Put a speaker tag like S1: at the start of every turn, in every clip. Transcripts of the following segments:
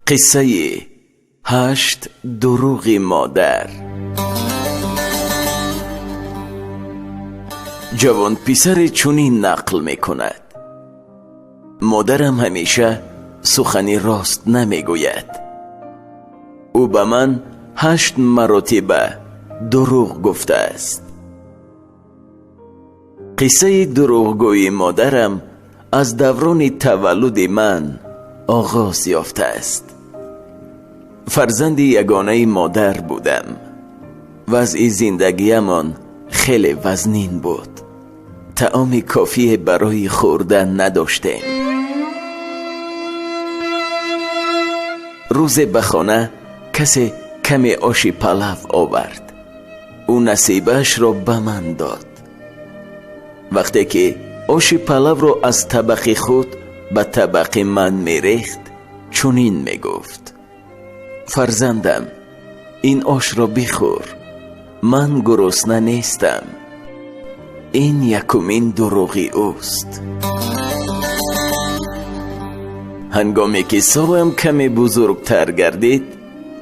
S1: قصه 8 دروغ مادر. جوان پسر چنین نقل می کند: مادرم همیشه سخنی راست نمی گوید. او به من 8 مرتبه دروغ گفته است. قصه دروغگویی مادرم از دوران تولد من آغاز یافته است. فرزند یگانه مادر بودم. وضع زندگیمان خیلی وزنین بود. طعام کافی برای خوردن نداشتیم. روز به خانه کسی کمی آش پلو آورد. او نصیبش را به من داد. وقتی که آش پلو را از طبق خود به طبق من میریخت، چنین میگفت: فرزندم، این آش را بخور، من گرسنه نیستم. این یکمین دروغی اوست. هنگامی که سالم کمی بزرگتر گردید،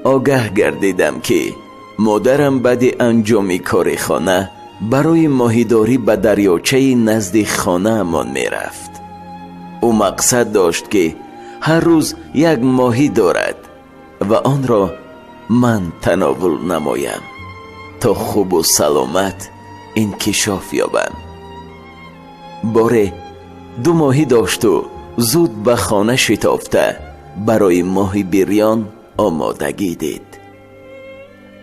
S1: آگاه گردیدم که مادرم بعد انجام کار خانه برای ماهیداری به دریاچه نزد خانه من می رفت. او مقصد داشت که هر روز یک ماهی دارد و آن را من تناول نمایم تا خوب و سلامت انکشاف یابم. باره 2 ماهی داشت و زود به خانه شتافته برای ماهی بریان آمادگی دید.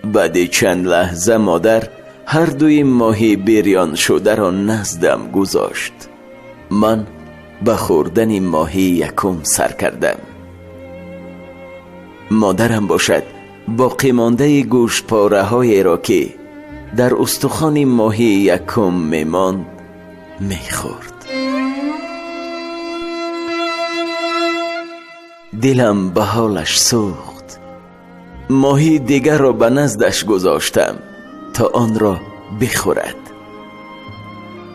S1: بعد چند لحظه مادر هر 2 ماهی بریان شده را نزدم گذاشت. من به خوردن ماهی یکم سر کردم. مادرم باشد باقی مانده گوشت پاره های را که در استخوان ماهی یکم میماند میخورد. دلم به حالش سوخت. ماهی دیگر را به نزدش گذاشتم تا آن را بخورد،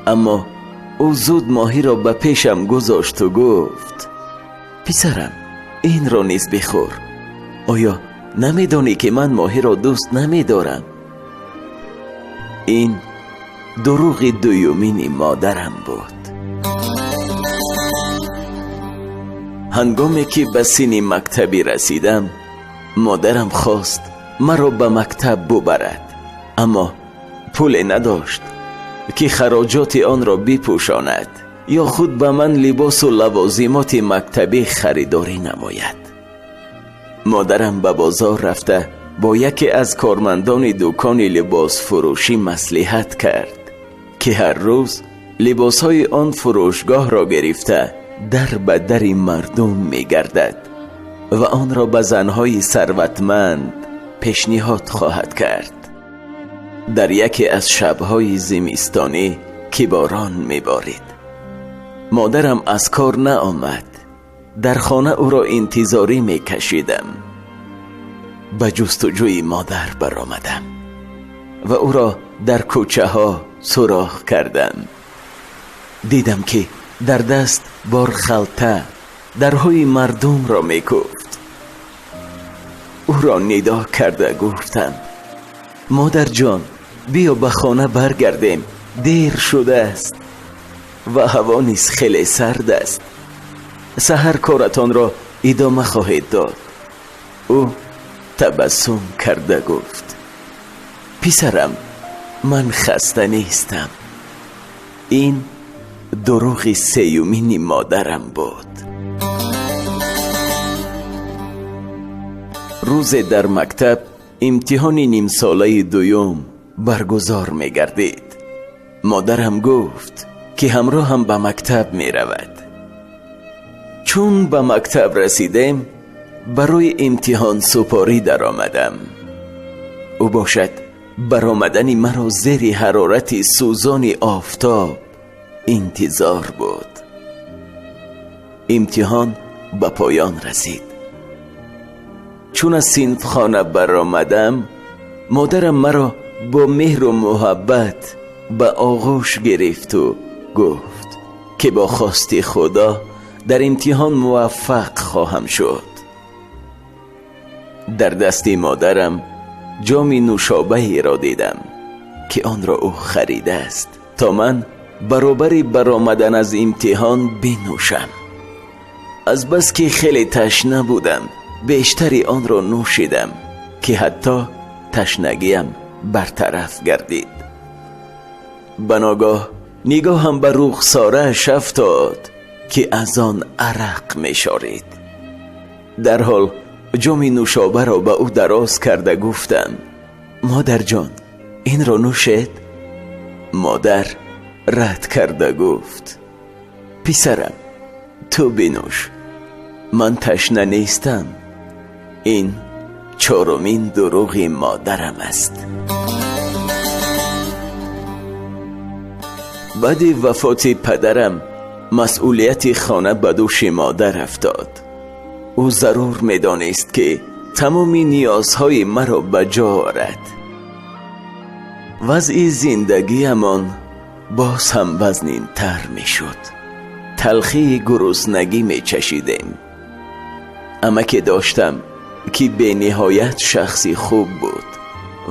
S1: اما او زود ماهی را به پیشم گذاشت و گفت: پسرم، این را نیز بخور. آیا نمیدانی که من ماهی را دوست نمیدارم؟ این دروغ دومین مادرم بود. هنگامی که به سن مکتبی رسیدم، مادرم خواست مرا به مکتب ببرد، اما پول نداشت که خراجات آن را بپوشاند یا خود به من لباس و لوازمات مکتبی خریداری نماید. مادرم به بازار رفته با یکی از کارمندان دکان لباس فروشی مصلحت کرد که هر روز لباسهای آن فروشگاه را گرفته در به در مردم می گردد و آن را به زنهای ثروتمند پیشنهاد خواهد کرد. در یکی از شبهای زمستانی که باران می بارید، مادرم از کار نآمد. در خانه او را انتظاری می کشیدم. به جستجوی مادر برآمدم و او را در کوچه ها سراغ کردم. دیدم که در دست بار خلطه درهای مردم را می کوفت. او را ندا کرده گفتم: مادر جان، بیا به خانه برگردیم، دیر شده است و هوا نیز خیلی سرد است. سحر کارتان را ادامه خواهید داد. او تبسم کرده گفت: پسرم، من خسته نیستم. این دروغ سومین مادرم بود. روز در مکتب امتحان نیم ساله دوم برگزار می گردید. مادرم گفت که همراه هم به مکتب می رود. چون به مکتب رسیدم، برای امتحان سپاری در آمدم. او باشد برآمدن مرا زیر حرارت سوزان آفتاب انتظار بود. امتحان به پایان رسید. چون از صنف خانه برآمدم، مادرم مرا با مهر و محبت به آغوش گرفت و گفت که با خواست خدا در امتحان موفق خواهم شد. در دست مادرم جام نوشابه‌ای را دیدم که آن را او خریده است تا من برابر برآمدن از امتحان بنوشم. از بس که خیلی تشنه بودم بیشتری آن را نوشیدم که حتی تشنگیم برطرف گردید. بناگاه نگاهم به رخساره‌اش افتاد که از آن عرق می‌شارید. در حال جام نوشابه را به او دراز کرده گفتم: مادر جان، این را نوشید؟ مادر رد کرده گفت: پسرم، تو بنوش، من تشنه نیستم. این چهارمین دروغ مادرم است. بعد وفات پدرم مسئولیت خانه به دوش مادر افتاد. او ضرور می‌دانست که تمام نیازهای مرا به جا آورد. وضع زندگیمان باز هم وزنین تر می شد. تلخی گرسنگی می چشیدیم. اما که داشتم که به نهایت شخصی خوب بود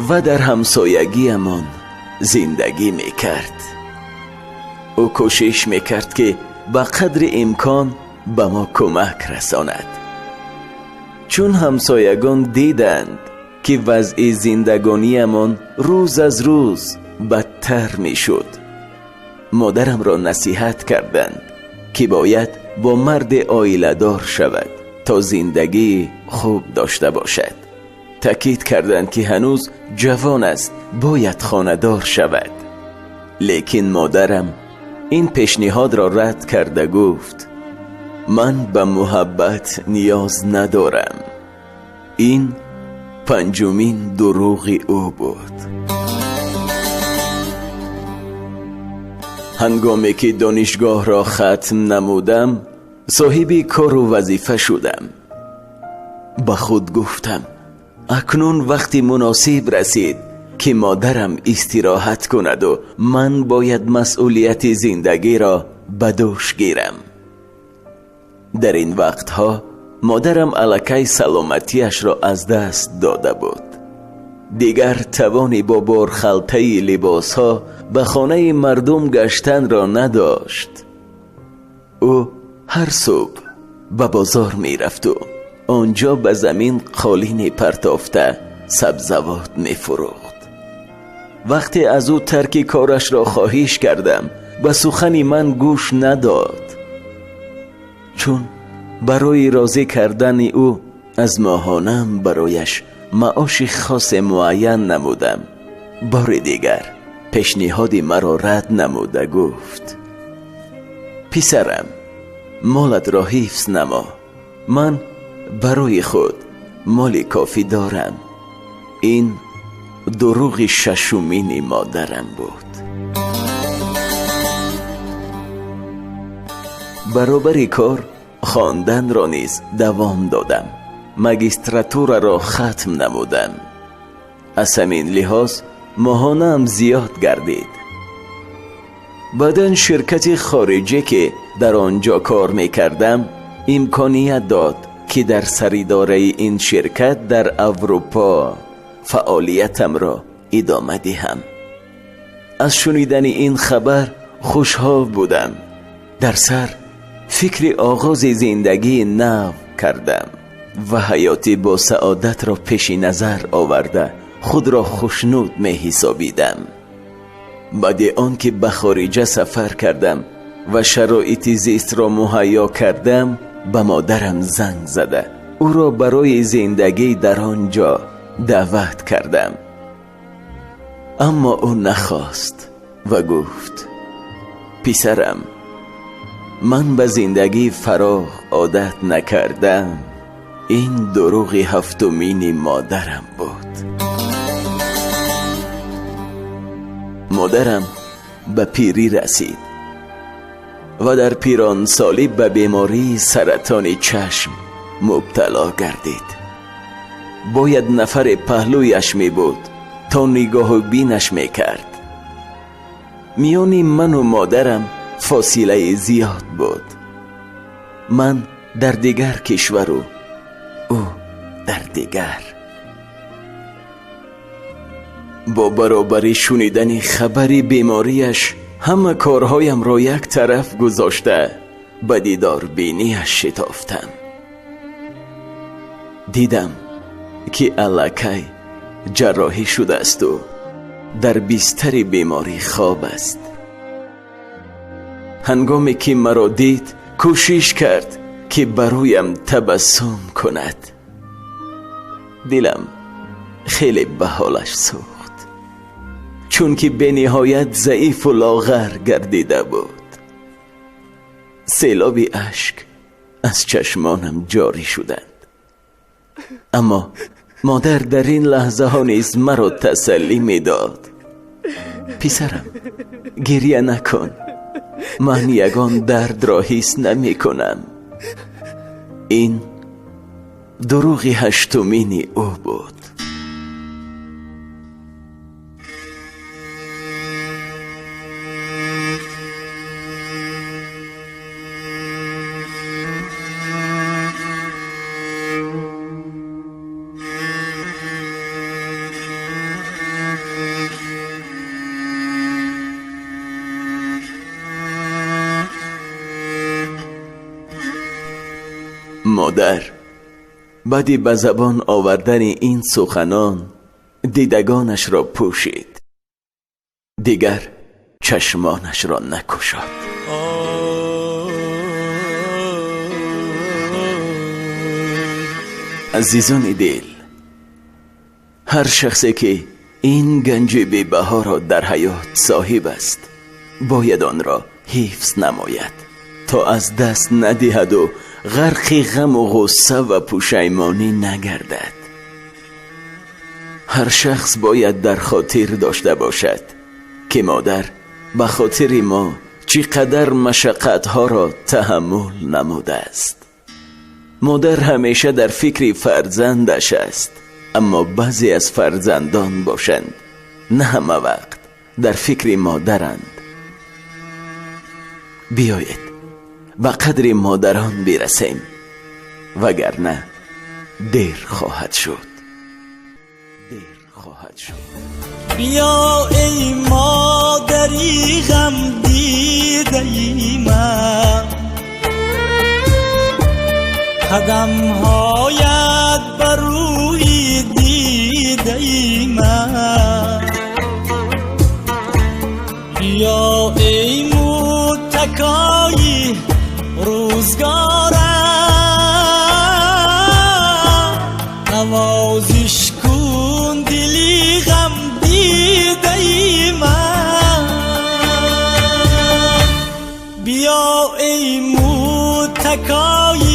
S1: و در همسایگیمان زندگی می کرد. او کوشش می کرد که به قدر امکان به ما کمک رساند. چون همسایگان دیدند که وضع زندگانیمان روز از روز بدتر می شد، مادرم را نصیحت کردند که باید با مرد عائله دار شود تا زندگی خوب داشته باشد. تاکید کردند که هنوز جوان است، باید خانه‌دار شود. لیکن مادرم این پیشنهاد را رد کرده گفت: من به محبت نیاز ندارم. این پنجمین دروغ او بود. هنگامی که دانشگاه را ختم نمودم صاحب کار و وظیفه شدم. با خود گفتم اکنون وقتی مناسب رسید که مادرم استراحت کند و من باید مسئولیت زندگی را به دوش گیرم. در این وقتها مادرم الکی سلامتیش را از دست داده بود. دیگر توانی با بارخلطه لباس ها به خانه مردم گشتن را نداشت. او هر صبح به بازار می رفت و آنجا به زمین قالین پرتافته سبزوات می فروخت. وقتی از او ترک کارش را خواهش کردم به سخن من گوش نداد. چون برای راضی کردن او از ماهانم برایش معاش خاص معین نمودم، بار دیگر پیشنهاد مرا رد نموده گفت: پسرم، مالت را حفظ نما. من برای خود مال کافی دارم. این دروغ ششمین مادرم بود. برابر کار خواندن را نیز دوام دادم. ماجستراتور را ختم نمودم. از همین لحاظ ماهانه‌ام زیاد گردید. بعداً شرکت خارجی که در آنجا کار میکردم امکانیت داد که در سریداره این شرکت در اروپا فعالیتم را ادامه دهم. از شنیدن این خبر خوشحال بودم. در سر فکر آغاز زندگی نو کردم و حیاتی با سعادت را پیش نظر آورده خود را خوشنود می حسابیدم. بعد آن که به خارج سفر کردم و شرایط زیست را مهیا کردم به مادرم زنگ زده او را برای زندگی در آنجا دعوت کردم. اما او نخواست و گفت: پسرم، من به زندگی فراغ عادت نکردم. این دروغ هفتمین مادرم بود. مادرم به پیری رسید و در پیران سالی به بیماری سرطان چشم مبتلا گردید. باید نفر پهلویش می بود تا نگاه بینش می کرد. میان من و مادرم فاصله زیاد بود. من در دیگر کشور و او در دیگر. با برابری شنیدن خبری بیماریش همه کارهایم را یک طرف گذاشته به دیدار بینیش شتافتم. دیدم که الکی جراحی شده است و در بستر بیماری خواب است. هنگامی که مرا دید کوشش کرد که برایم تبسم کند. دلم خیلی به حالش سوخت، چون که به نهایت ضعیف و لاغر گردیده بود. سیلابی اشک از چشمانم جاری شدند، اما مادر در این لحظه ها نیز مرا تسلی می داد. پسرم گریه نکن، من یگان درد را حس نمی کنم. این دروغ هشتمین او بود. مادر بعد به زبان آوردن این سخنان دیدگانش را پوشید، دیگر چشمانش را نگشاد. عزیزان دل، هر شخصی که این گنج بی بها را در حیات صاحب است باید آن را حفظ نماید تا از دست ندهد و غرق غم و غصه و پشیمانی نگردد. هر شخص باید در خاطر داشته باشد که مادر به خاطر ما چقدر مشقت‌ها را تحمل نموده است. مادر همیشه در فکر فرزندش است، اما بعضی از فرزندان باشند نه همه وقت در فکر مادرند. بیایید به قدر مادران برسیم، وگرنه دیر خواهد شد.
S2: بیا ای مادری غم دیده ای من، قدم هایت بر روی دیده ای من. بیا ای متکای روزگارم، نوازش کن دلی غم دیده ای من. بیا ای متکای